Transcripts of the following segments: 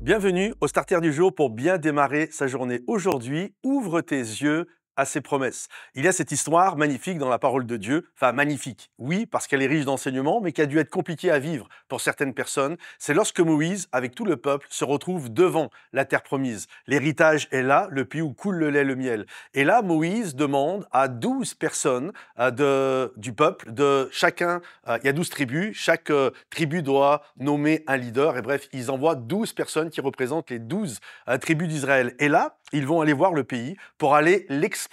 Bienvenue au Starter du jour pour bien démarrer sa journée. Aujourd'hui, ouvre tes yeux à ses promesses. Il y a cette histoire magnifique dans la parole de Dieu, enfin magnifique, oui, parce qu'elle est riche d'enseignements, mais qui a dû être compliquée à vivre pour certaines personnes. C'est lorsque Moïse, avec tout le peuple, se retrouve devant la terre promise. L'héritage est là, le pays où coule le lait, le miel. Et là, Moïse demande à 12 personnes du peuple, de chacun, il y a 12 tribus, chaque tribu doit nommer un leader, et bref, ils envoient 12 personnes qui représentent les 12 tribus d'Israël. Et là, ils vont aller voir le pays pour aller l'explorer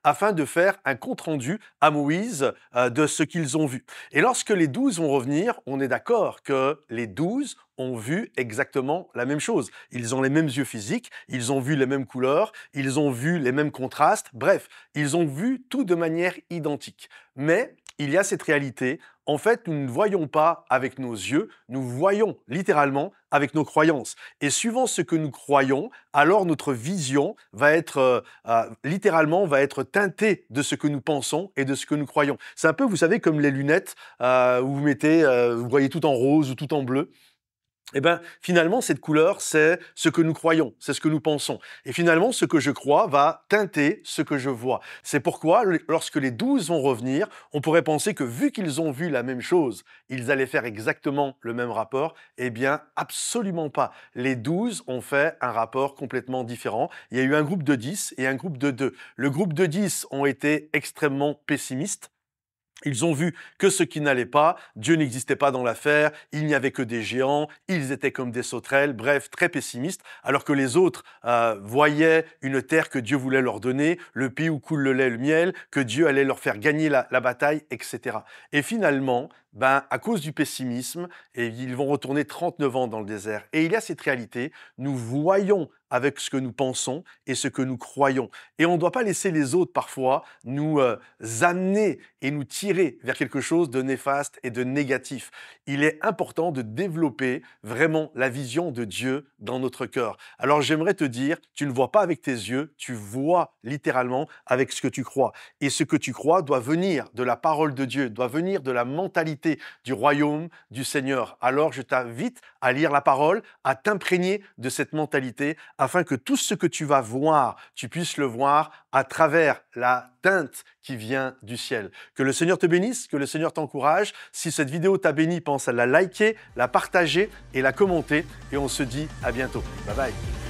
afin de faire un compte-rendu à Moïse de ce qu'ils ont vu. Et lorsque les 12 vont revenir, on est d'accord que les 12 ont vu exactement la même chose. Ils ont les mêmes yeux physiques, ils ont vu les mêmes couleurs, ils ont vu les mêmes contrastes, bref, ils ont vu tout de manière identique. Mais il y a cette réalité, en fait, nous ne voyons pas avec nos yeux, nous voyons littéralement avec nos croyances. Et suivant ce que nous croyons, alors notre vision va être littéralement teintée de ce que nous pensons et de ce que nous croyons. C'est un peu, vous savez, comme les lunettes où vous mettez, vous voyez tout en rose ou tout en bleu. Eh bien, finalement, cette couleur, c'est ce que nous croyons, c'est ce que nous pensons. Et finalement, ce que je crois va teinter ce que je vois. C'est pourquoi, lorsque les 12 vont revenir, on pourrait penser que vu qu'ils ont vu la même chose, ils allaient faire exactement le même rapport. Eh bien, absolument pas. Les 12 ont fait un rapport complètement différent. Il y a eu un groupe de 10 et un groupe de 2. Le groupe de 10 ont été extrêmement pessimistes. Ils ont vu que ce qui n'allait pas, Dieu n'existait pas dans l'affaire, il n'y avait que des géants, ils étaient comme des sauterelles, bref, très pessimistes, alors que les autres voyaient une terre que Dieu voulait leur donner, le pays où coule le lait et le miel, que Dieu allait leur faire gagner la bataille, etc. Et finalement, à cause du pessimisme, ils vont retourner 39 ans dans le désert. Et il y a cette réalité, nous voyons avec ce que nous pensons et ce que nous croyons. Et on ne doit pas laisser les autres parfois nous amener et nous tirer vers quelque chose de néfaste et de négatif. Il est important de développer vraiment la vision de Dieu dans notre cœur. Alors j'aimerais te dire, tu ne vois pas avec tes yeux, tu vois littéralement avec ce que tu crois. Et ce que tu crois doit venir de la parole de Dieu, doit venir de la mentalité du royaume du Seigneur. Alors je t'invite à lire la parole, à t'imprégner de cette mentalité afin que tout ce que tu vas voir, tu puisses le voir à travers la teinte qui vient du ciel. Que le Seigneur te bénisse, que le Seigneur t'encourage. Si cette vidéo t'a béni, pense à la liker, la partager et la commenter. Et on se dit à bientôt. Bye bye.